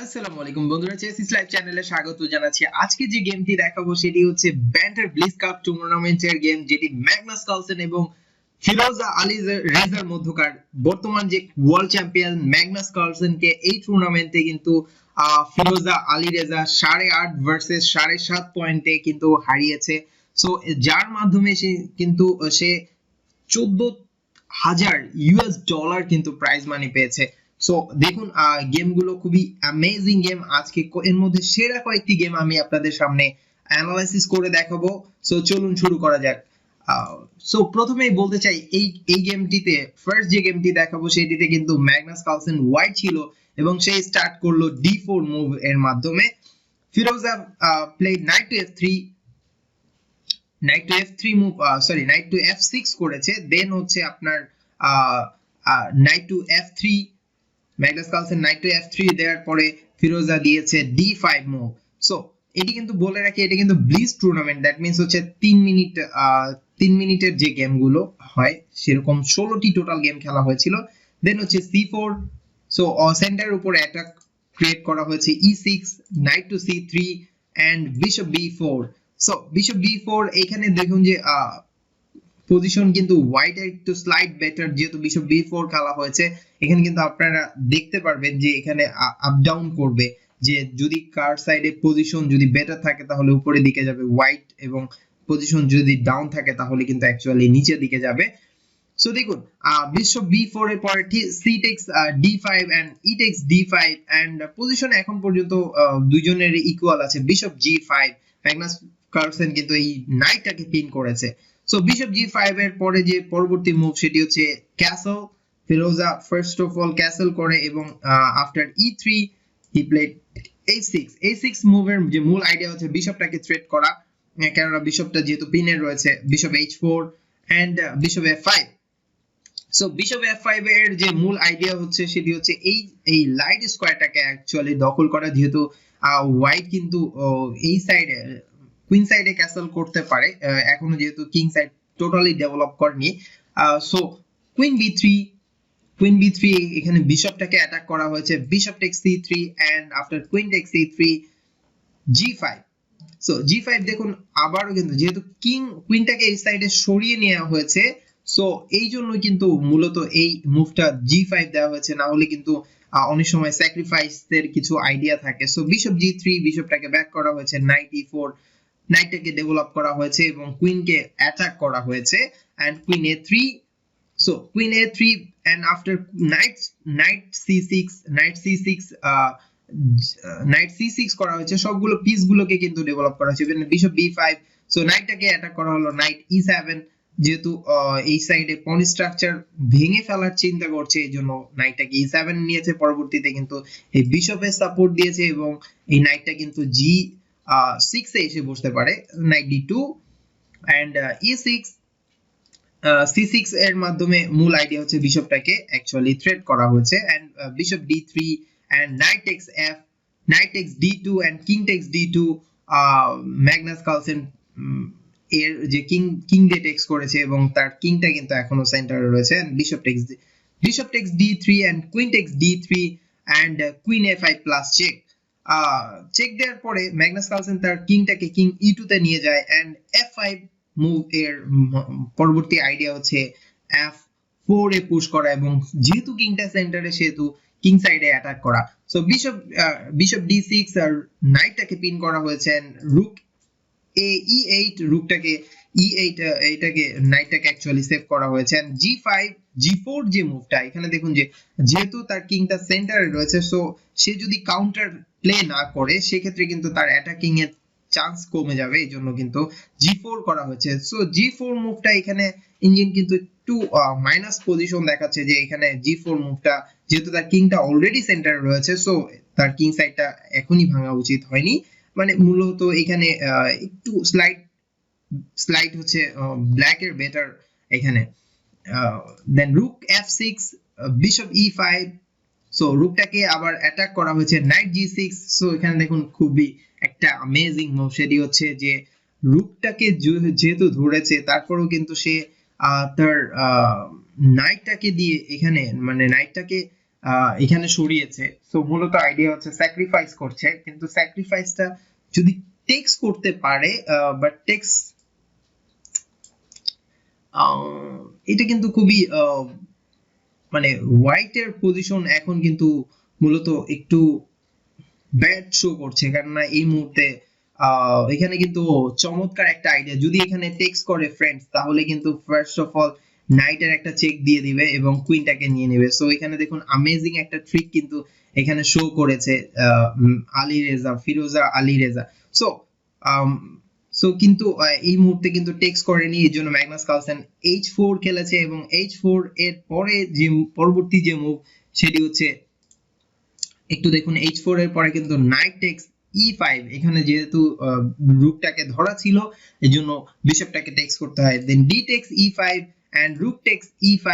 আসসালামু আলাইকুম বন্ধুরা, চেসিস লাইভ চ্যানেলে স্বাগত জানাচ্ছি। আজকে যে গেমটি দেখাবো সেটি হচ্ছে ব্যান্টার ব্লিস কাপ টুর্নামেন্টের গেম, যেটি ম্যাগনাস কার্লসেন এবং ফিরোজা আলী রেজার মধ্যকার। বর্তমান যে ওয়ার্ল্ড চ্যাম্পিয়ন ম্যাগনাস কার্লসেনকে এই টুর্নামেন্টে কিন্তু ফিরোজা আলী রেজা 8.5 ভার্সেস 7.5 পয়েন্টে কিন্তু হারিয়েছে। সো যার মাধ্যমে সে 14,000 ইউএস ডলার কিন্তু প্রাইজ মানি পেয়েছে। সো দেখুন, গেমগুলো খুবই অ্যামেজিং গেম। আজকে এর মধ্যে সেরা কয়েকটি গেম আমি আপনাদের সামনে অ্যানালাইসিস করে দেখাবো। সো চলুন শুরু করা যাক। সো প্রথমেই বলতে চাই, এই গেমটিতে ফার্স্ট যে গেমটি দেখাবো সেটিতে কিন্তু ম্যাগনাস কার্লসেন হোয়াইট ছিল এবং সে স্টার্ট করলো D4 মুভ এর মাধ্যমে। Firouzja played knight to F3 move, knight to F6 করেছে। দেন হচ্ছে আপনার knight to F3, Magnus Carlsen knight to F3 দেওয়ার পরে ফিরোজা দিয়েছে D5 মুভ। সো এটি কিন্তু বলে রাখি, এটা কিন্তু ব্লিজ টুর্নামেন্ট, দ্যাট মিন্স হচ্ছে 3 মিনিটের যে গেমগুলো হয় সেরকম 16টি টোটাল গেম খেলা হয়েছিল। দেন হচ্ছে C4, সো সেন্টারের উপর অ্যাটাক ক্রিয়েট করা হয়েছে E6, knight to C3 and bishop B4। So bishop B4, এখানে দেখুন যে পজিশন কিন্তু হোয়াইট একটু স্লাইড বেটার, যেহেতু বিশপ B4 খেলা হয়েছে। এখানে কিন্তু আপনারা দেখতে পারবেন যে এখানে আপ ডাউন করবে, যে যদি কার সাইডে পজিশন যদি বেটার থাকে তাহলে উপরের দিকে যাবে হোয়াইট, এবং পজিশন যদি ডাউন থাকে তাহলে কিন্তু অ্যাকচুয়ালি নিচের দিকে যাবে। সো দেখুন, বিশপ B4 এর পরে c takes D5 and e takes D5 and position এখন পর্যন্ত দুইজনের ইকুয়াল আছে। বিশপ G5, ম্যাগনাস কার্লসেন কিন্তু এই নাইটটাকে পিন করেছে। সো বিশপ G5 এর পরে যে পরবর্তী মুভ সেটি হচ্ছে castle. Firoza first of all castle করে এবং after E3 he played A6 মুভের যে মূল আইডিয়া হচ্ছে বিশপটাকে থ্রেট করা, কেননা বিশপটা যেহেতু পিনে রয়েছে। Bishop H4 and bishop F5। So bishop F5 এর যে মূল আইডিয়া হচ্ছে সেটি হচ্ছে এই লাইট স্কয়ারটাকে অ্যাকচুয়ালি দখল করা, যেহেতু হোয়াইট কিন্তু এই সাইডে কুইন সাইডে ক্যাসল করতে পারে এখনো, যেহেতু কিং সাইড টোটালি ডেভেলপ করেনি। সো কুইন বি3, এখানে বিশপটাকে অ্যাটাক করা হয়েছে। Bishop takes C3 and after queen takes C3 G5। So G5 দেখুন, আবারও কিন্তু যেহেতু কুইনটাকে এই সাইডে সরিয়ে নেওয়া হয়েছে, সো এই জন্য কিন্তু মূলত এই মুভটা G5 দেওয়া হয়েছে, না হলে কিন্তু অনেক সময় স্যাক্রিফাইসের কিছু আইডিয়া থাকে। সো বিশপ G3, বিশপটাকে ব্যাক করা হয়েছে। নাইট E4, নাইটটাকে ডেভেলপ করা হয়েছে এবং কুইনকে অ্যাটাক করা হয়েছে। And queen A3, so queen A3 and after knight C6 করা হয়েছে। সবগুলো পিসগুলোকে কিন্তু ডেভেলপ করা হয়েছে। বিশপ B5, সো নাইটটাকে অ্যাটাক করা হলো। নাইট E7, যেহেতু এই সাইডে পন স্ট্রাকচার ভেঙে ফেলার চিন্তা করছে, এই জন্য নাইটটাকে E7 নিয়েছে। পরবর্তীতে কিন্তু এই বিশপের সাপোর্ট দিয়েছে এবং এই নাইটটা কিন্তু G6 এ এসে বসতে পারে। Night D2 and E6, C6 এর মাধ্যমে মূল আইডিয়া হচ্ছে বিশপটাকে অ্যাকচুয়ালি থ্রেট করা হয়েছে। And bishop D3 and knight takes F, knight takes D2 and king takes D2। Magnus Carlsen এর যে কিং দিয়ে টেক্স করেছে এবং তার কিংটা কিন্তু এখনো সেন্টারে রয়েছে। And bishop takes D3 and queen takes D3 and queen A5 plus check. Check দেওয়ার পরে ম্যাগনাস কার্লসেন তার কিংটাকে কিং E2 তে নিয়ে যায়। এন্ড F5 মুভ এর পরবর্তী আইডিয়া হচ্ছে F4 এ পুশ করা, এবং যেহেতু কিংটা সেন্টারে সেহেতু কিং সাইডে অ্যাটাক করা। সো বিশপ D6 আর নাইটটাকে পিন করা হয়েছে। রুক E8, রুকটাকে E8, এটাকে নাইটটাকে অ্যাকচুয়ালি সেভ করা হয়েছে। এন্ড G4 যে মুভটা, এখানে দেখুন যে যেহেতু তার কিংটা সেন্টারে রয়েছে, সো সে যদি কাউন্টার প্লে না করে সেক্ষেত্রে কিন্তু তার অ্যাটাকিং এর চান্স কমে যাবে, এই জন্য কিন্তু G4 করা হয়েছে। সো G4 মুভটা এখানে ইঞ্জিন কিন্তু একটু মাইনাস পজিশন দেখাচ্ছে, যে এখানে G4 মুভটা যেহেতু তার কিংটা অলরেডি সেন্টারে রয়েছে, সো তার কিং সাইডটা এখনই ভাঙা উচিত হয়নি। মানে মূলত এখানে একটু স্লাইড হচ্ছে ব্ল্যাক এর বেটার এখানে। দেন রুক F6, বিশপ E5, সো রুকটাকে আবার অ্যাটাক করা হয়েছে। নাইট G6, সো এখানে দেখুন খুবই একটা অ্যামেজিং মুভ, সেটি হচ্ছে যে রুকটাকে যেহেতু ধরেছে তারপরেও কিন্তু সে তার নাইটটাকে দিয়ে এখানে মানে নাইটটাকে এখানে সরিয়েছে। সো মূলত আইডিয়া হচ্ছে স্যাক্রিফাইস করছে, কিন্তু স্যাক্রিফাইসটা যদি টেক্স করতে পারে, বাট টেক্স এটা কিন্তু খুবই মানে হোয়াইটের পজিশন এখন কিন্তু মূলত একটু ব্যাড শো করছে, কেননা এই মুহূর্তে এখানে কিন্তু চমৎকার একটা আইডিয়া, যদি এখানে টেক্স করে ফ্রেন্ডস, তাহলে কিন্তু ফার্স্ট অফ অল নাইটের একটা চেক দিয়ে দিবে এবং কুইনটাকে নিয়ে নেবে। সো এখানে দেখুন অ্যামেজিং একটা ট্রিক কিন্তু এখানে শো করেছে আলী রেজা, ফিরোজা আলী রেজা। সো সো কিন্তু এই মুহূর্তে কিন্তু টেক্স করেনি, এই জন্য ম্যাগনাস কার্লসেন h4 খেলেছে, এবং h4 এর পরে যে পরবর্তী যে মুভ সেটি হচ্ছে, একটু দেখুন h4 এর পরে কিন্তু নাইট টেক্স e5, এখানে যেহেতু রুকটাকে ধরা ছিল এই জন্য বিশপটাকে টেক্স করতে হয়, then d takes e5 and rook takes e5।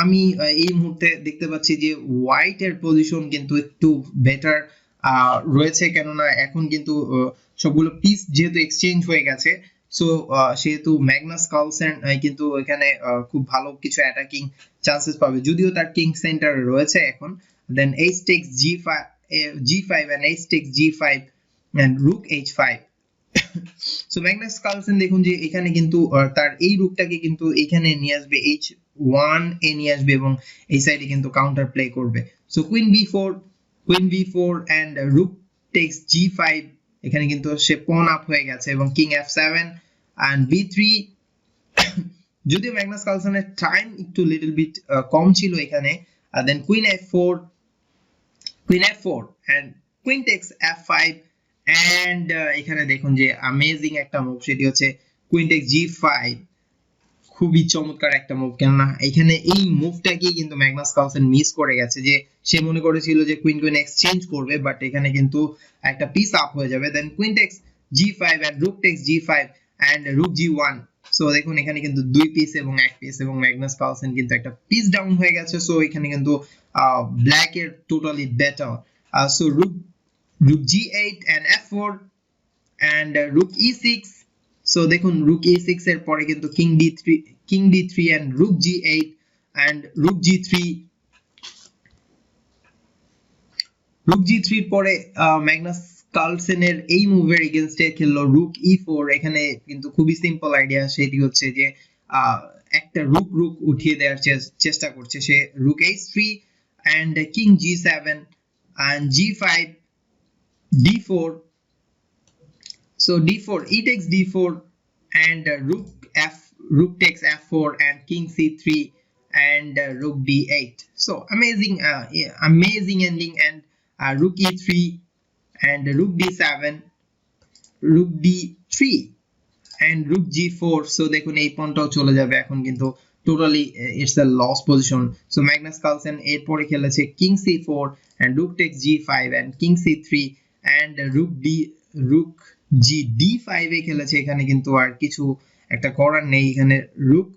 আমি এই মুহূর্তে দেখতে পাচ্ছি যে হোয়াইট এর পজিশন কিন্তু একটু বেটার রয়েছে, কেননা এখন কিন্তু সবগুলো পিস যেহেতু এক্সচেঞ্জ হয়ে গেছে, সো সেহেতু ম্যাগনাস কার্লসেন কিন্তু এখানে খুব ভালো কিছু অ্যাটাকিং চান্সেস পাবে, যদিও তার কিং সেন্টার রয়েছে এখন। দেন h takes g5 and h takes g5 and rook h5। So Magnus Carlsen দেখুন যে এখানে কিন্তু তার এই রুকটাকে কিন্তু এখানে নিয়ে আসবে, h1 এ নিয়ে আসবে এবং এই সাইডে কিন্তু কাউন্টার প্লে করবে। So queen b4 and rook takes g5, এখানে কিন্তু সে পন আপ হয়ে গেছে, এবং কিং f7 and b3। যদিও ম্যাগনাস কার্লসেনের টাইম একটু লিটল বিট কম ছিল এখানে, then queen f4 and queen takes f5 and এখানে দেখুন যে অ্যামেজিং একটা মুভ, সেটি হচ্ছে কুইন টেক্স g5। খুবই চমৎকার একটা মুভ, কেননা এখানে এই মুভটাকে কিন্তু ম্যাগনাস কার্লসেন মিস করে গেছে, যে সে মনে করেছিল যে কুইন কুইন এক্সচেঞ্জ করবে, বাট এখানে কিন্তু একটা পিস আপ হয়ে যাবে। Then queen takes g5 and rook takes g5 and rook g1। So দেখুন এখানে কিন্তু দুই পিস এবং এক পিস, এবং ম্যাগনাস কার্লসেন কিন্তু একটা পিস ডাউন হয়ে গেছে। সো এখানে কিন্তু ব্ল্যাক এর totally better. So rook g8 and f4 and rook e6। So দেখুন rook e6 এর পরে কিন্তু king d3 and rook g8 and rook g3 এর পরে ম্যাগনাস কার্লসেনের এই মুভের এগেইনস্টে খেললো rook e4। এখানে কিন্তু খুবই সিম্পল আইডিয়া, সেটি হচ্ছে যে একটা রুক উঠিয়ে দেওয়ার চেষ্টা করছে সে, rook h3 and king g7 and g5 d4। so d4, e takes d4 and rook takes f4 and king c3 and rook d8। so amazing ending, and rook e3 and rook d7, rook d3 and rook g4। so দেখুন এই পয়েন্টটাও চলে যাবে, এখন কিন্তু totally it's a loss position. So Magnus Carlsen এরপরে খেলেছে king c4 and rook takes g5 and king c3 and rook d5 এ খেলেছে। এখানে কিন্তু আর কিছু একটা করার নেই, এখানে rook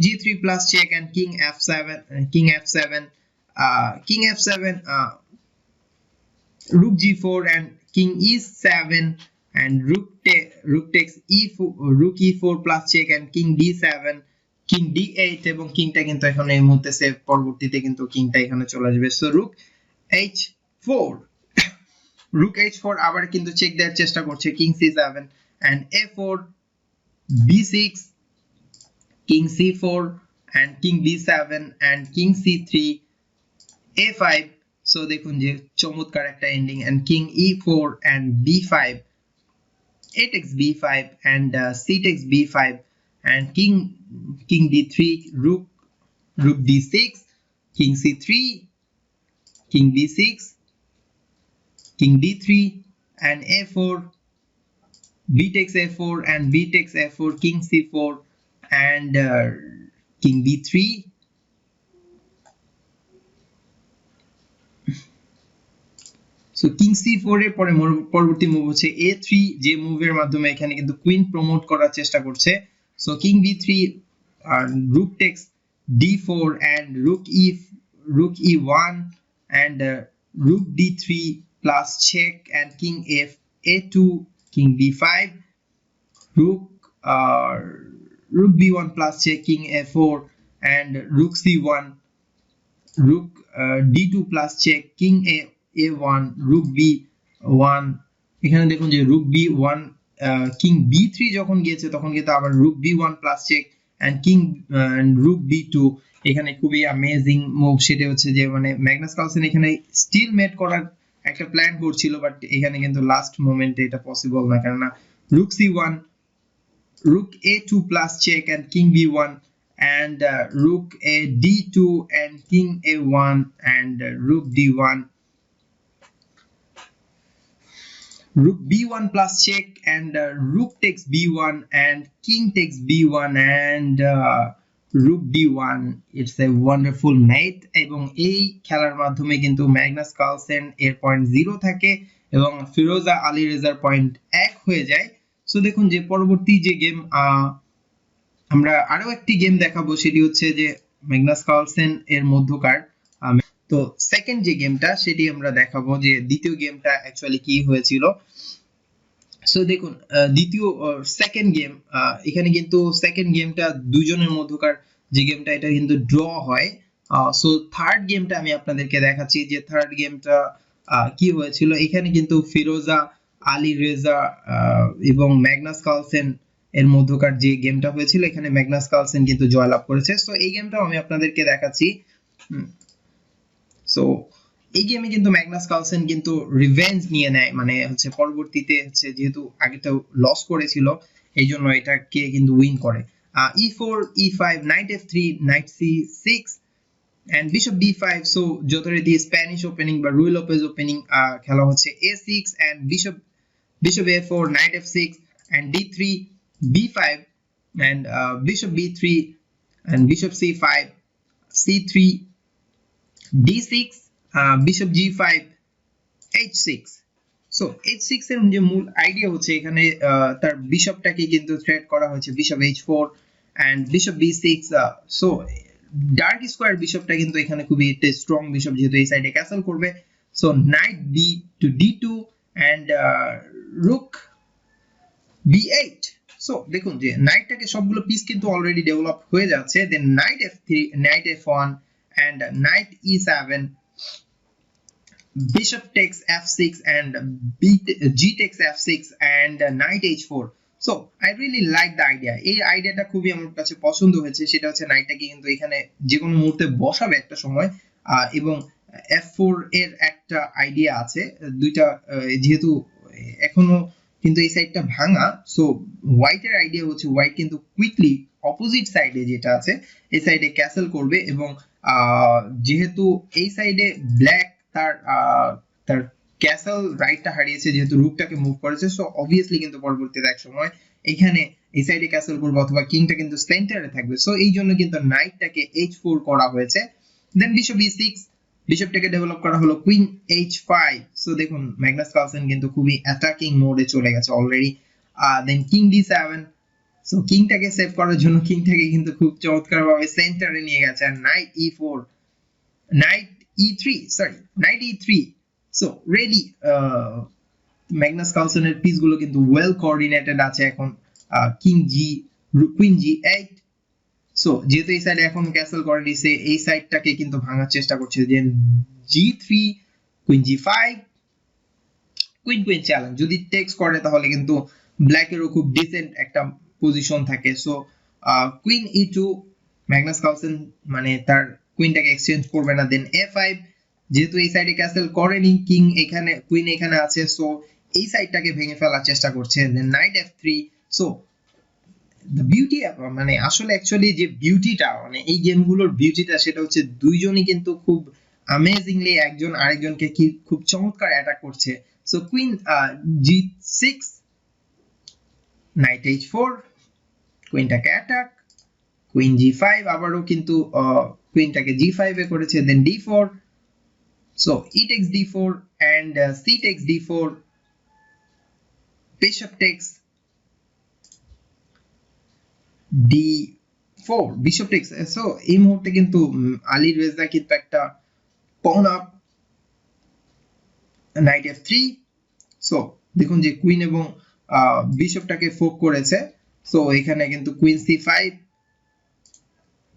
g3 plus check and king f7 rook g4 and king e7 and rook takes rook e4 plus check and king d7 king d8, এবং কিংটা কিন্তু এখন এই মুহূর্তে সেভ, পরবর্তীতে কিন্তু কিংটা এখানে চলে আসবে। সো rook h4 আবার কিন্তু চেক দেওয়ার চেষ্টা করছে, king c7 and a4 b6 king c4 and king b7 and king c3 a5। So দেখুন যে চমৎকার একটা ending, and king e4 and b5, a takes b5 and c takes b5 and king d3, rook d6, king c3, king b6, king d3 and a4, b takes a4 and b takes a4, king c4 and king b3। So king c4 এর পরে পরবর্তী move হচ্ছে a3, যে মুভের মাধ্যমে এখানে কিন্তু queen promote করার চেষ্টা করছে। So king b3 rook takes d4 and rook e1 and rook d3 plus check and king a2 king b5 rook b1 plus check king a4 and rook c1 rook d2 plus check, king a1, rook b1, এখানে দেখুন যে rook b1 king b3 যখন গিয়েছে তখন কিন্তু আবার rook b1 plus check and king and rook b2, এখানে খুবই অ্যামেজিং মুভ, সেটা হচ্ছে যে মানে ম্যাগনাস কার্লসেন এখানে স্টিল মেট করার একটা প্ল্যান করছিল, বাট এখানে কিন্তু লাস্ট মোমেন্টে এটা পসিবল না, কারণ rook c1, rook a2 plus check and king b1, and rook a d2 and king a1 and rook d1, rook b1 plus check and rook takes b1 and king takes b1 and rook d1. It's a wonderful mate, এবং এই খেলার মাধ্যমে কিন্তু Magnus Carlsen এর point 0 থাকে এবং ফিরোজা আলী রেজার point 1 হয়ে যায়। সো দেখুন যে পরবর্তী যে গেম আমরা আরো একটি গেম দেখাবো, সেটি হচ্ছে যে ম্যাগনাস কার্লসেন এর মধ্যকার। তো সেকেন্ড যে গেমটা সেটি আমরা দেখাবো যে দ্বিতীয় গেমটা অ্যাকচুয়ালি কি হয়েছিল। সো দেখুন দ্বিতীয় সেকেন্ড গেম, এখানে কিন্তু সেকেন্ড গেমটা দুজনের মধ্যকার যে গেমটা এটা কিন্তু ড্র হয়। সো থার্ড গেমটা আমি আপনাদেরকে দেখাচ্ছি যে থার্ড গেমটা কি হয়েছিল। এখানে কিন্তু ফিরোজা আলী রেজা এবং ম্যাগনাস কার্লসেন এর মধ্যকার যে গেমটা হয়েছিল, এখানে ম্যাগনাস কার্লসেন কিন্তু জয়লাভ করেছে। সো এই গেমটাও আমি আপনাদেরকে দেখাচ্ছি। সো এই গেমে কিন্তু ম্যাগনাস কার্লসেন কিন্তু রিভেঞ্জ নিয়ে নেয়, মানে হচ্ছে পরবর্তীতে হচ্ছে যেহেতু আগেটাও লস করেছিল এই জন্য এটাকে কিন্তু উইন করে। e4 e5 knight f3 knight c6 and bishop b5, so যথারীতি স্প্যানিশ ওপেনিং বা রুই লোপেজ ওপেনিং খেলা হচ্ছে a6 and bishop a4 knight f6 and d3 b5 and bishop b3 and bishop c5 c3 d6 bishop g5 h6। So h6 এর যে মূল idea হচ্ছে এখানে তার বিশপটাকে কিন্তু থ্রেট করা হয়েছে bishop h4 and bishop b6। So dark square বিশপটা কিন্তু এখানে খুবই একটা স্ট্রং বিশপ, যেহেতু এই সাইডে ক্যাসেল করবে। So knight b to d2 and rook b8। So দেখুন যে নাইটটাকে সবগুলো পিস কিন্তু অলরেডি ডেভেলপ হয়ে যাচ্ছে, দেন knight f3 knight f1 and knight e7, bishop takes f6 and g takes f6 and knight h4। So I really like the idea, এই আইডিয়াটা খুবই আমার কাছে পছন্দ হয়েছে। সেটা হচ্ছে নাইটটাকে কিন্তু এখানে যে কোনো মুহূর্তে বসাবে একটা সময়, এবং f4 এর একটা আইডিয়া আছে দুইটা, যেহেতু এখনো কিন্তু এই সাইডটা ভাঙা। সো হোয়াইটের আইডিয়া হচ্ছে হোয়াইট কিন্তু কুইকলি অপোজিট সাইডে যেটা আছে এই সাইডে ক্যাসেল করবে, এবং যেহেতু এই সাইডে ব্ল্যাক তার ক্যাসেল রাইটটা হারিয়েছে, যেহেতু রুকটাকে মুভ করেছে। সো অবভিয়াসলি কিন্তু পরবর্তীতে এক সময় এখানে এই সাইডে ক্যাসেল করবে অথবা কিংটা কিন্তু সেন্টারে থাকবে। সো এই জন্য কিন্তু নাইটটাকে h4 করা হয়েছে। দেন বিশপ b6, বিশপটাকে ডেভেলপ করা হলো কুইন h5। সো দেখুন ম্যাগনাস কার্লসেন কিন্তু খুবই অ্যাটাকিং মোডে চলে গেছে already. Then king d7, so কিংটাকে সেভ করার জন্য কিংটাকে কিন্তু খুব চমৎকারভাবে সেন্টারে নিয়ে গেছে। আর knight e4, knight e3, sorry knight e3। So ready Magnus কার্লসেনের পিসগুলো কিন্তু ওয়েল কোঅর্ডিনেটেড আছে এখন। কিং জি, কুইন g8। সো যেহেতু এই সাইডে এখন ক্যাসেল করে দিয়েছে, এই সাইডটাকে কিন্তু ভাঙার চেষ্টা করছে। দেন g3 queen g5, queen queen challenge, যদি টেক্স করে তাহলে কিন্তু ব্ল্যাকেরও খুব ডিসেন্ট একটা পজিশন থাকে। So queen e2, Magnus Carlsen মানে তার কুইনটাকে এক্সচেঞ্জ করবে না। দেন a5, যেহেতু এই সাইডে ক্যাসেল করেনি, কিং এখানে কুইন এখানে আছে, সো এই সাইডটাকে ভেঙে ফেলার চেষ্টা করছে। Then knight f3। So the beauty, মানে আসলে অ্যাকচুয়ালি যে বিউটিটা, মানে এই গেমগুলোর বিউটিটা সেটা হচ্ছে দুইজনই কিন্তু খুব অ্যামেজিংলি একজন আরেকজনকে কি খুব চমৎকার অ্যাটাক করছে। So queen g6, knight h4, কুইনটাকে অ্যাটাক, কুইন g5, আবারও কিন্তু কুইনটাকে g5 এ করেছে। Then d4, so e takes d4 and c takes d4, bishop takes d4, bishop takes। So এই মুহূর্তে কিন্তু আলী রেজা কিন্তু একটা pawn up, knight f3। So দেখুন যে কুইন এবং বিশপটাকে ফোক করেছে। সো এখানে কিন্তু কুইন c5,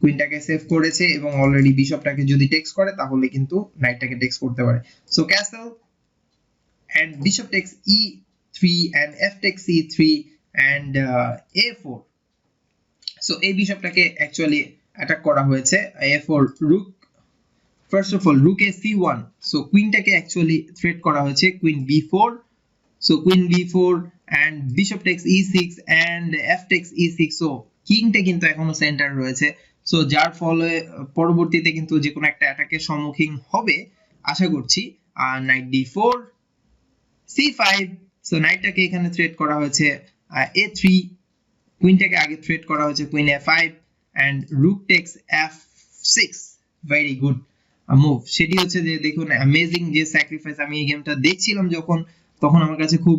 কুইনটাকে সেভ করেছে এবং অলরেডি বিশপটাকে যদি টেক্স করে তাহলে কিন্তু নাইটটাকে টেক্স করতে পারে। So castle and bishop takes e3 and f takes e3 and a4. so এই বিশপটাকে অ্যাকচুয়ালি অ্যাটাক করা হয়েছে a4 rook first of all rook a c1 so কুইনটাকে অ্যাকচুয়ালি থ্রেট করা হয়েছে queen b4 so queen b4 and bishop takes e6 and f takes e6 so কিংটা কিন্তু এখনো centre রয়েছে সো যার ফলে পরবর্তীতে কিন্তু যে কোনো একটা অ্যাটাকের সম্মুখীন হবে আশা করছি knight d4 c5 সো নাইটটাকে এখানে থ্রেট করা হয়েছে a3 কুইনটাকে আগে থ্রেট করা হয়েছে queen a5 and rook takes f6 very good move সেটি হচ্ছে যে দেখুন অ্যামেজিং যে স্যাক্রিফাইস আমি এই গেমটা দেখছিলাম যখন তখন আমার কাছে খুব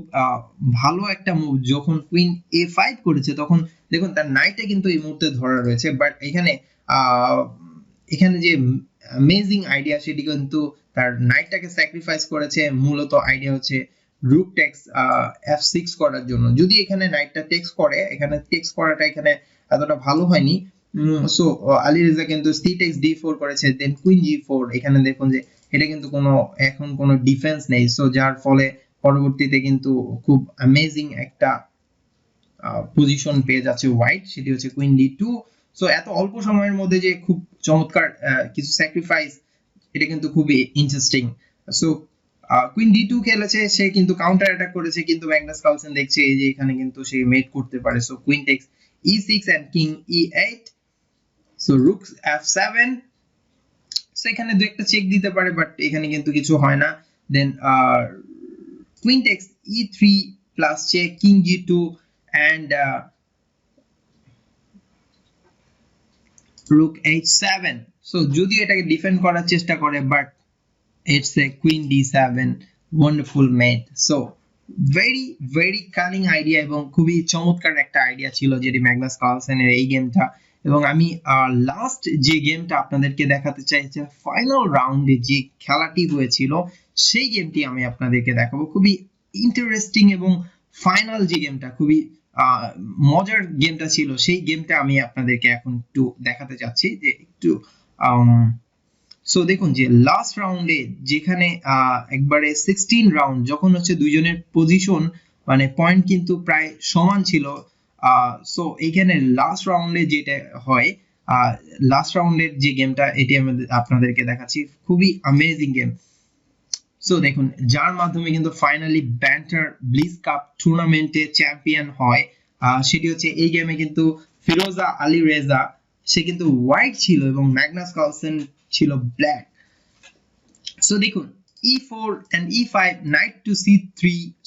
ভালো একটা মুভ যখন queen a5 করেছে তখন দেখুন তার নাইটটা কিন্তু এই মুহূর্তে ধরা রয়েছে বাট এখানে যে অ্যামেজিং আইডিয়া সেটি কিন্তু তার নাইটটাকে স্যাক্রিফাইস করেছে মূলত আইডিয়া হচ্ছে rook takes f6 করার জন্য যদি এখানে নাইটটা টেক্স করে এখানে টেক্স করাটা এখানে এতটা ভালো হয়নি সো আলী রেজা কিন্তু c takes d4 করেছে দেন queen g4 এখানে দেখুন যে এটা কিন্তু এখন কোনো ডিফেন্স নেই সো যার ফলে পরবর্তীতে কিন্তু খুব অ্যামেজিং একটা পজিশন পেয়ে যাচ্ছে হোয়াইট সেটি হচ্ছে queen d2 সো এত অল্প সময়ের মধ্যে যে খুব চমৎকার কিছু স্যাক্রিফাইস এটা কিন্তু খুবই ইন্টারেস্টিং সো queen d2 খেলেছে সে কিন্তু কাউন্টার অ্যাটাক করেছে কিন্তু ম্যাগনাস কার্লসেন দেখছে এই যে এখানে কিন্তু সে মেট করতে পারে so queen takes e6 and king e8 so rook f7 so এখানে দুই একটা চেক দিতে পারে বাট এখানে কিন্তু কিছু হয় না দেন queen takes e3 plus check king g2 and rook h7 so যদি এটাকে ডিফেন্ড করার চেষ্টা করে but it's a queen d7 wonderful mate so very cunning idea এবং খুবই চমৎকার একটা আইডিয়া ছিল যেটি ম্যাগনাস কার্লসেনের এই গেমটা এবং আমি লাস্ট যে গেমটা আপনাদেরকে দেখাতে চাই যে ফাইনাল রাউন্ডে যে খেলাটি হয়েছিল সেই গেমটি আমি আপনাদেরকে দেখাবো খুবই ইন্টারেস্টিং এবং ফাইনাল যে গেমটা খুবই মজার গেমটা ছিল সেই গেমটা আমি আপনাদেরকে এখন একটু দেখাতে চাচ্ছি যে একটু সো দেখুন যে লাস্ট রাউন্ডে যেখানে একবারে 16 রাউন্ড যখন হচ্ছে দুইজনের পজিশন মানে পয়েন্ট কিন্তু প্রায় সমান ছিল সো এইখানে লাস্ট রাউন্ডে যেটা হয় লাস্ট রাউন্ডের যে গেমটা এটি আমি আপনাদেরকে দেখাচ্ছি খুবই অ্যামেজিং গেম সো দেখুন যার মাধ্যমে কিন্তু ফাইনালি ব্যান্টার ব্লিজ কাপ টুর্নামেন্টে চ্যাম্পিয়ন হয় সেটি হচ্ছে এই গেমে কিন্তু ফিরোজা আলী রেজা সে কিন্তু হোয়াইট ছিল এবং ম্যাগনাস কার্লসেন ছিল ব্ল্যাক সো দেখুন e4 and e5 knight to c3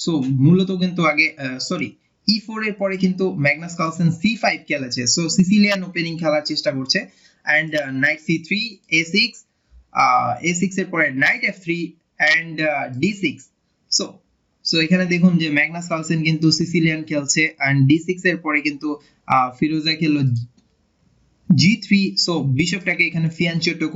so মূলত কিন্তু আগে সরি e4 এর পরে কিন্তু ম্যাগনাস কার্লসেন c5 খেলেছে সো সিসিলিয়ান ওপেনিং খেলার চেষ্টা করছে and knight c3 a6 এর পরে knight f3 and d6 so এখানে দেখুন যে ম্যাগনাস কার্লসেন কিন্তু সিসিলিয়ান খেলছে and d6 এর পরে কিন্তু ফিরোজা খেললো g3 সো বিশপটাকে এখানে ফিয়ানচেটো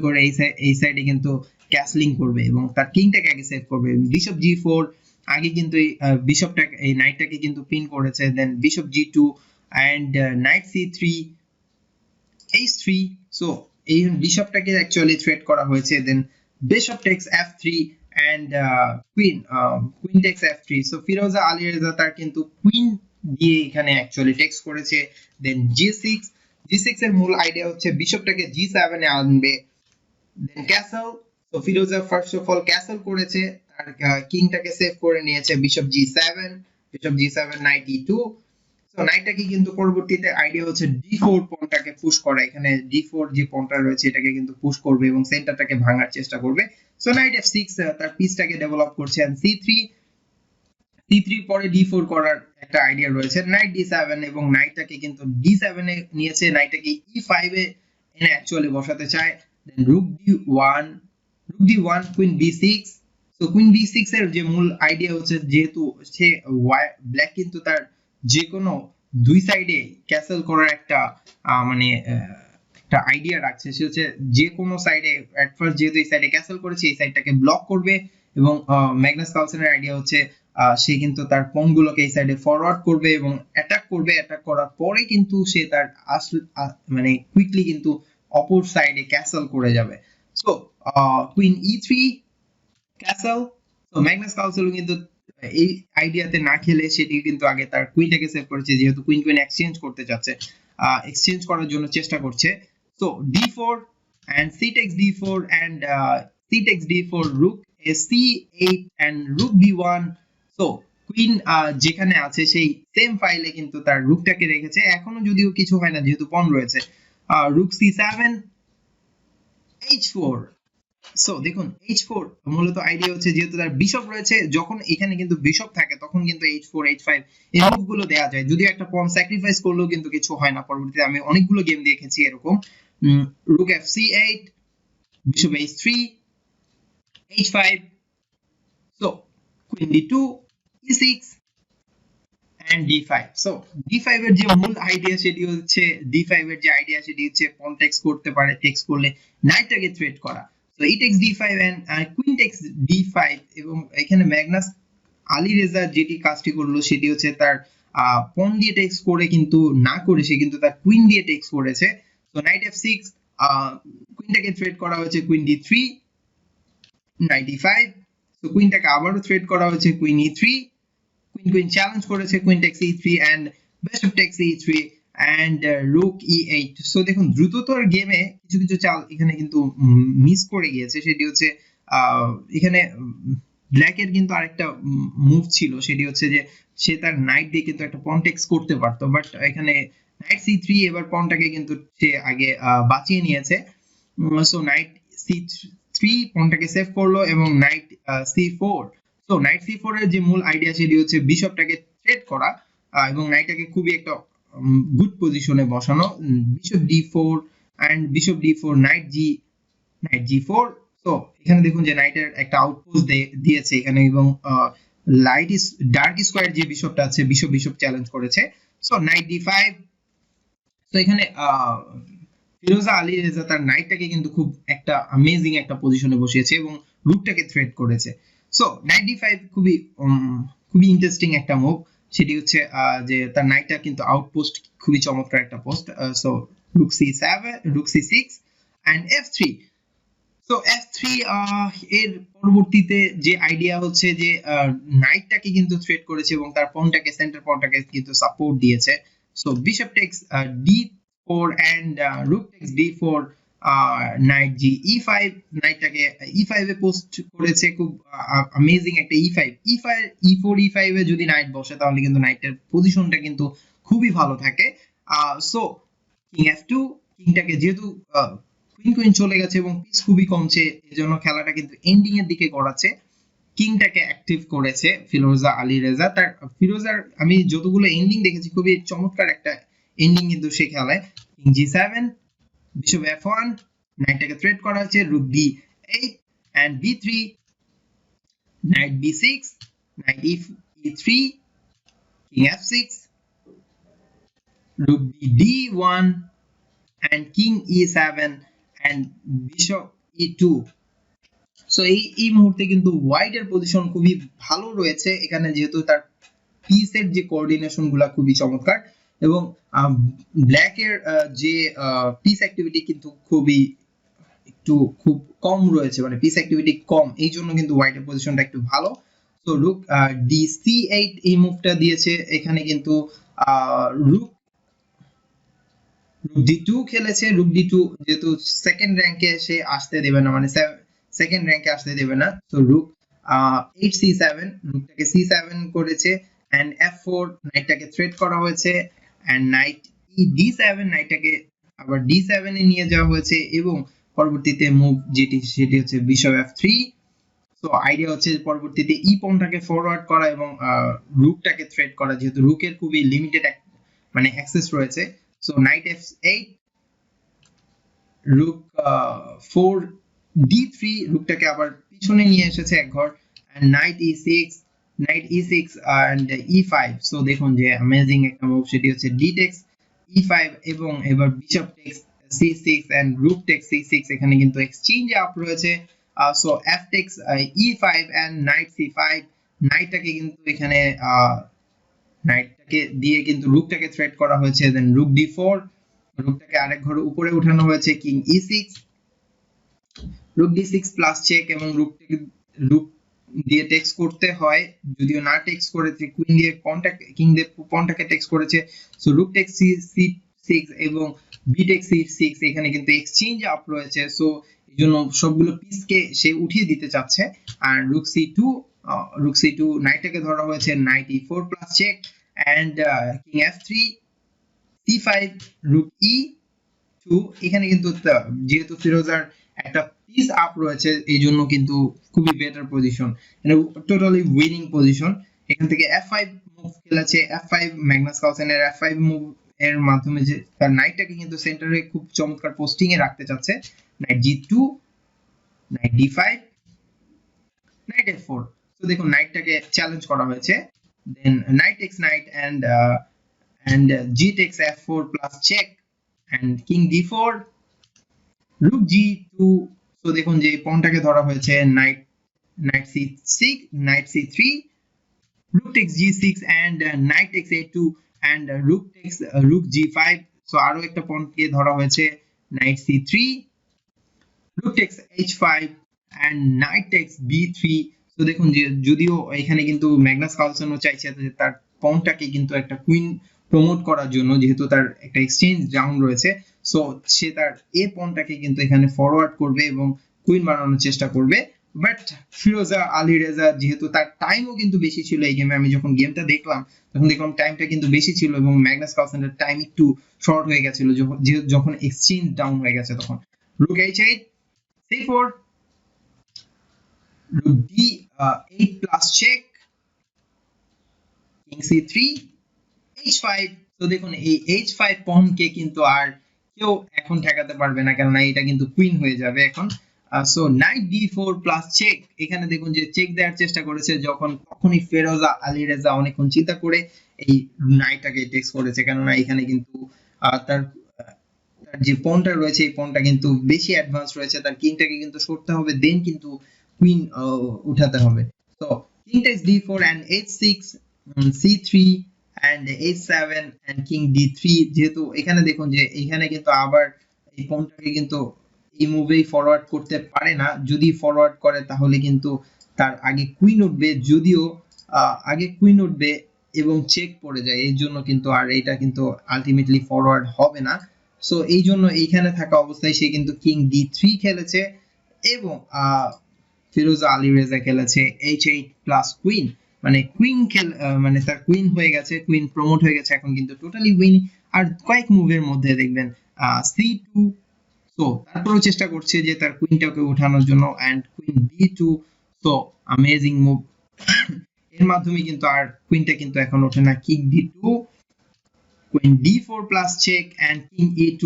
করে এই সাইডে কিন্তু ক্যাসলিং করবে এবং তার কিংটাকে আগে সেভ করবে বিশপ g4 আগে কিন্তু এই বিশপটাকে এই নাইটটাকে কিন্তু পিন করেছে then bishop g2 and knight c3 h3 সো এই বিশপটাকে অ্যাকচুয়ালি থ্রেট করা হয়েছে then bishop takes f3 and queen takes f3 সো ফিরোজা আলী রেজা তার কিন্তু কুইন দিয়ে এখানে অ্যাকচুয়ালি টেক্স করেছে দেন g6 এর মূল আইডিয়া হচ্ছে বিশপটাকে g7 এ আনবে then castle so Firouzja first of all castle করেছে আর কিংটাকে সেভ করে নিয়েছে bishop g7 knight e2 so নাইটটাকে কিন্তু পরবর্তীতে আইডিয়া হচ্ছে d4 পয়েন্টটাকে পুশ করা এখানে d4 যে পয়েন্টটা রয়েছে এটাকে কিন্তু পুশ করবে এবং সেন্টারটাকে ভাঙার চেষ্টা করবে সো knight f6 তার পিসটাকে ডেভেলপ করছে and c3 পরে d4 করার একটা আইডিয়া রয়েছে knight d7 এবং নাইটটাকে কিন্তু d7 এ নিয়েছে নাইটটাকে e5 এ এনে অ্যাকচুয়ালি বসাতে চায় দেন rook d1 queen b6 so queen b6 এর যে মূল আইডিয়া হচ্ছে যেহেতু সে ব্ল্যাক কিন্তু তার যে কোনো দুই সাইডে ক্যাসেল করার একটা মানে একটা আইডিয়া রাখছে সে হচ্ছে যে কোনো সাইডে এট ফার্স্ট যেহেতু এই সাইডে ক্যাসেল করেছে এই সাইডটাকে ব্লক করবে এবং ম্যাগনাস কার্লসেনের আইডিয়া হচ্ছে সে কিন্তু তার পনগুলোকে এই সাইডে ফরওয়ার্ড করবে এবং অ্যাটাক করবে, অ্যাটাক করার পরে কিন্তু সে তার মানে কুইকলি কিন্তু অপর সাইডে ক্যাসেল করে যাবে। So queen e3 castle. তো ম্যাগনাস কার্লসেন কিন্তু এই আইডিয়াতে না খেলে সেটি কিন্তু আগে তার কুইনটাকে সেভ করেছে, যেহেতু কুইন কুইন এক্সচেঞ্জ করতে যাচ্ছে, এক্সচেঞ্জ করার জন্য চেষ্টা করছে। তো d4 and c takes d4 and c takes d4, rook c8 and rook b1। so queen যেখানে আছে সেই সেম ফাইলে কিন্তু তার রুকটাকে রেখেছে, এখনো যদিও কিছু হয় না যেহেতু পন রয়েছে। rook c7 h4। সো দেখুন h4 মূলত আইডিয়া হচ্ছে যেহেতু তার বিশপ রয়েছে, যখন এখানে কিন্তু বিশপ থাকে তখন কিন্তু h4 h5 এই মুভগুলো দেয়া যায়, যদিও একটা পন স্যাক্রিফাইস করলেও কিন্তু কিছু হয় না। পরবর্তীতে আমি অনেকগুলো গেম দেখেছি এরকম। rook fc8, bishop h3, h5, so queen d2, e6 and d5। so d5 এর যে মূল আইডিয়া সেটি হচ্ছে পন টেক্স করতে পারে, টেক্স করলে নাইটটাকে থ্রেট করা। so e takes d5 and queen takes d5, এবং এখানে ম্যাগনাস আলী রেজা যেটি কাজটি করলো সেটি হচ্ছে তার পন দিয়ে টেক্স করে কিন্তু না করে সে কিন্তু তার কুইন দিয়ে টেক্স করেছে। so knight f6, কুইনটাকে থ্রেট করা হয়েছে queen d3, knight e5, so কুইনটাকে আবারও থ্রেট করা হয়েছে কুইন e3, কুইন চ্যালেঞ্জ করেছে queen text e3 and bishop takes e3 and rook e8। So দেখুন দ্রুততর গেমে কিছু কিছু চাল এখানে কিন্তু মিস করে গিয়েছে, সেটি হচ্ছে এখানে ব্ল্যাকের কিন্তু আরেকটা মুভ ছিল, সেটি হচ্ছে যে সে তার নাইট দিয়ে কিন্তু একটা পন টেক্স করতে পারতো, বাট এখানে নাইট c3 এবার পনটাকে কিন্তু সে আগে বাঁচিয়ে নিয়েছে। সো নাইট c3 পনটাকে সেভ করলো এবং night c4। So night c4 এর যে মূল আইডিয়া সেটি হচ্ছে বিশপটাকে থ্রেট করা এবং নাইটটাকে খুবই একটা গুড পজিশনে বসানো। Bishop d4 and bishop d4, night g4। তো এখানে দেখুন যে নাইটের একটা আউটপোস্ট দিয়েছে এখানে, এবং লাইট ইজ ডার্ক স্কয়ার যে বিশপটা আছে বিশপ চ্যালেঞ্জ করেছে। So night d5। তো এখানে ফিরোজা আলী রেজা তার নাইটটাকে কিন্তু খুব একটা অ্যামেজিং একটা পজিশনে বসিয়েছে এবং রুকটাকে থ্রেট করেছে। সো নাইট d5 খুবই ইন্টারেস্টিং একটা মুভ, সেটি হচ্ছে যে তার নাইটটা কিন্তু আউটপোস্ট খুবই চমৎকার একটা post. So rook c7, rook c6 and f3। So f3 এর পরবর্তীতে যে আইডিয়া হচ্ছে যে নাইটটাকে কিন্তু থ্রেট করেছে এবং তার পনটাকে সেন্টার পনটাকে কিন্তু সাপোর্ট দিয়েছে। So bishop text d4 and rook takes d4, knight g e5, নাইটটাকে e5 A post করেছে, খুব অ্যামেজিং একটা e5 e4 e5 এ যদি নাইট বসে তাহলে কিন্তু নাইটের পজিশনটা কিন্তু খুবই ভালো থাকে। সো কিং f2, কিংটাকে যেহেতু কুইন চলে গেছে এবং পিস খুবই কমছে, এজন্য খেলাটা কিন্তু এন্ডিং এর দিকে গড়াচ্ছে। কিংটাকে অ্যাক্টিভ করেছে ফিরোজা আলী রেজা। তার ফিরোজার আমি যতগুলো এন্ডিং দেখেছি খুবই চমৎকার একটা এন্ডিং কিন্তু সে খেলায়। King g7, bishop f1, নাইটটাকে threat করা হয়েছে rook d8 and b3, knight b6, knight e3, king f6, rook d1 and king e7 and bishop e2। So এই মুহূর্তে কিন্তু হোয়াইট এর পজিশন খুবই ভালো রয়েছে এখানে, যেহেতু তার পিসের যে কোঅর্ডিনেশন গুলা খুবই চমৎকার, এবং ব্ল্যাক এর যে পিস অ্যাক্টিভিটি কিন্তু খুব কম রয়েছে, মানে পিস অ্যাক্টিভিটি কম, এই জন্য কিন্তু হোয়াইট এর পজিশনটা একটু ভালো। সো রুক d8 এই মুভটা দিয়েছে এখানে, কিন্তু রুক d2 খেলেছে। রুক d2 যেহেতু সেকেন্ড র্যাঙ্কে সে আসতে দেবে না, মানে সেকেন্ড র্যাঙ্কে আসতে দেবে না। তো রুক 8c7, রুকটাকে c7 করেছে and f4, নাইটটাকে থ্রেট করা হয়েছে and নাইট d7, নাইটটাকে আবার d7 এ নিয়ে যাওয়া হয়েছে, এবং পরবর্তীতে মুভ সেটি হচ্ছে বিশপ f3। সো আইডিয়া হচ্ছে পরবর্তীতে ই পনটাকে ফরওয়ার্ড করা এবং রুকটাকে থ্রেট করা, যেহেতু রুকের খুবই লিমিটেড মানে অ্যাক্সেস রয়েছে। সো নাইট f8, রুক 4 d3, রুকটাকে আবার পিছনে নিয়ে এসেছে এক ঘর, and night e6 and e5। So দেখুন যে অ্যামেজিং একটা মুভ, সেটি হচ্ছে d takes e5 এবং এবার bishop takes c6 and rook takes c6। এখানে কিন্তু এক্সচেঞ্জ আপ রয়েছে। So f takes e5 and knight c5, নাইটটাকে কিন্তু এখানে নাইটটাকে দিয়ে কিন্তু রুকটাকে থ্রেট করা হয়েছে, দেন রুক d4, রুকটাকে আরেক ঘর উপরে উঠানো হয়েছে, king e6, রুক d6 plus check, এবং রুক দিয়ে টেক্স করতে হয়, যদিও না টেক্স করেছে, কুইন দিয়ে পনটা, কিং দিয়ে পনটাকে টেক্স করেছে। সো রুক টেক্স c6 এবং বি টেক্স c6, এখানে কিন্তু এক্সচেঞ্জ আপ রয়েছে, সো এইজন্য সবগুলো পিসকে সে উঠিয়ে দিতে চাচ্ছে। আর রুক c2 নাইটটাকে ধরা হয়েছে, knight e4 plus check, and king f3, c5, rook e2, এখানে কিন্তু যেহেতু ফিরোজার একটা পিস আপ রয়েছে, এই জন্য কিন্তু খুবই বেটার পজিশন, এটা টোটালি উইনিং পজিশন। এখান থেকে f5 মুভ খেলেছে, f5 ম্যাগনাস কার্লসেনের f5 মুভ এর মাধ্যমে যে তার নাইটটাকে কিন্তু সেন্টারে খুব চমৎকার পোস্টিং এ রাখতে চাচ্ছে, night g2, night d5, night f4। তো দেখুন নাইটটাকে চ্যালেঞ্জ করা হয়েছে, then knight takes knight, and g takes f4 plus check, and king d4, rook g2। তো দেখুন যে পনটাকে ধরা হয়েছে, night c6, night c3, rook takes g6, and knight takes a2, and rook g5। So আরো একটা পনকে ধরা হয়েছে, night c3, rook takes h5, and knight takes b3। তো দেখুন যে যদিও এখানে কিন্তু ম্যাগনাস কার্লসেনও চাইছে যে তার পনটাকে কিন্তু একটা কুইন প্রমোট করার জন্য, যেহেতু তার একটা এক্সচেঞ্জ ডাউন রয়েছে, সো সে তার এ পনটাকে কিন্তু এখানে ফরওয়ার্ড করবে এবং কুইন বানানোর চেষ্টা করবে। বাট ফিরোজা আলী রেজা, যেহেতু তার টাইমও কিন্তু বেশি ছিল এই গেমে, আমি যখন গেমটা দেখলাম তখন দেখলাম টাইমটা কিন্তু বেশি ছিল, এবং ম্যাগনাস কার্লসেনের টাইম একটু শর্ট হয়ে গেছিল যখন এক্সচেঞ্জ ডাউন হয়ে গেছে তখন। রুক h8, c4, rook d8 plus check, king c3, h5। তো দেখুন এই h5 পন কে কিন্তু আর কেউ এখন ঠেকাতে পারবে না, কারণ এটা কিন্তু কুইন হয়ে যাবে এখন। So night d4 plus check, এখানে দেখুন যে চেক দেওয়ার চেষ্টা করেছে, তখনই ফিরোজা আলী রেজা অনেকক্ষণ চিন্তা করে এই নাইটটাকে টেক্স করেছে, কেননা এখানে কিন্তু তার যে পনটা রয়েছে এই পনটা কিন্তু বেশি অ্যাডভান্স রয়েছে, তার কিংটাকে কিন্তু সরতে হবে, দেন কিন্তু কুইন উঠাতে হবে। তো king takes d4 and h6, c3 and h7 and king d3। যেহেতু এখানে দেখুন যে এখানে কিন্তু আবার এই পনটাকে কিন্তু এই মুভেই ফরওয়ার্ড করতে পারে না, যদি ফরওয়ার্ড করে তাহলে কিন্তু তার আগে কুইন উঠবে, যদিও আগে কুইন উঠবে এবং চেক পড়ে যায়, এই জন্য কিন্তু আর এটা কিন্তু আলটিমেটলি ফরওয়ার্ড হবে না। সো এই জন্য এইখানে থাকা অবস্থায় সে কিন্তু কিং d3 খেলেছে, এবং ফিরোজা আলী রেজা খেলেছে h8 প্লাস কুইন, মানে মানে তার কুইন হয়ে গেছে, কুইন প্রমোট হয়ে গেছে, এখন কিন্তু টোটালি উইন। আর কয়েক মুভের মধ্যে দেখবেন c2, সো তারপরেও চেষ্টা করছে যে তার কুইনটাকে ওঠানোর জন্য, and queen d2, so amazing move. এর মাধ্যমে কিন্তু আর কুইনটা কিন্তু এখন ওঠে না, king d2, queen d4 plus check, and king a2,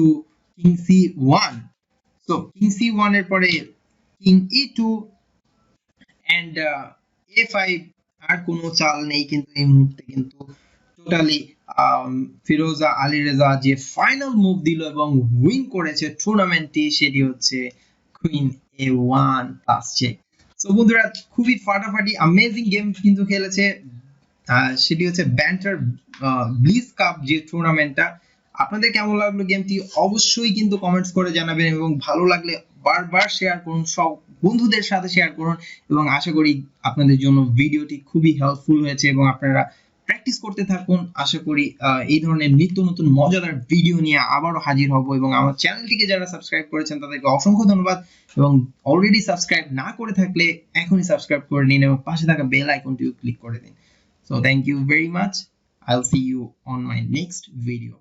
king c1। so king c1 এর পরে king e2 and a5, আর কোনো চাল নেই কিন্তু এই মুহূর্তে কিন্তু টোটালি ফিরোজা আলী রেজা যে ফাইনাল মুভ দিল এবং উইন করেছে টুর্নামেন্টটি, সেটি হচ্ছে queen a1 plus check. So বন্ধুরা খুবই ফাটাফাটি অ্যামেজিং গেম কিন্তু খেলেছে, সেটি হচ্ছে ব্যান্টার ব্লিজ কাপ যে টুর্নামেন্টটা। আপনাদের কেমন লাগলো গেমটি অবশ্যই কিন্তু কমেন্টস করে জানাবেন, এবং ভালো লাগলে বারবার শেয়ার করুন, সব বন্ধুদের সাথে শেয়ার করুন, এবং আশা করি আপনাদের জন্য ভিডিওটি খুবই হেল্পফুল হয়েছে এবং আপনারা প্র্যাকটিস করতে থাকুন। আশা করি এই ধরনের নিত্য নতুন মজাদার ভিডিও নিয়ে আবারও হাজির হব, এবং আমার চ্যানেলটিকে যারা সাবস্ক্রাইব করেছেন তাদেরকে অসংখ্য ধন্যবাদ, এবং অলরেডি সাবস্ক্রাইব না করে থাকলে এখনই সাবস্ক্রাইব করে নিন এবং পাশে থাকা বেল আইকনটিও ক্লিক করে দিন। So thank you very much. I'll see you on my next video.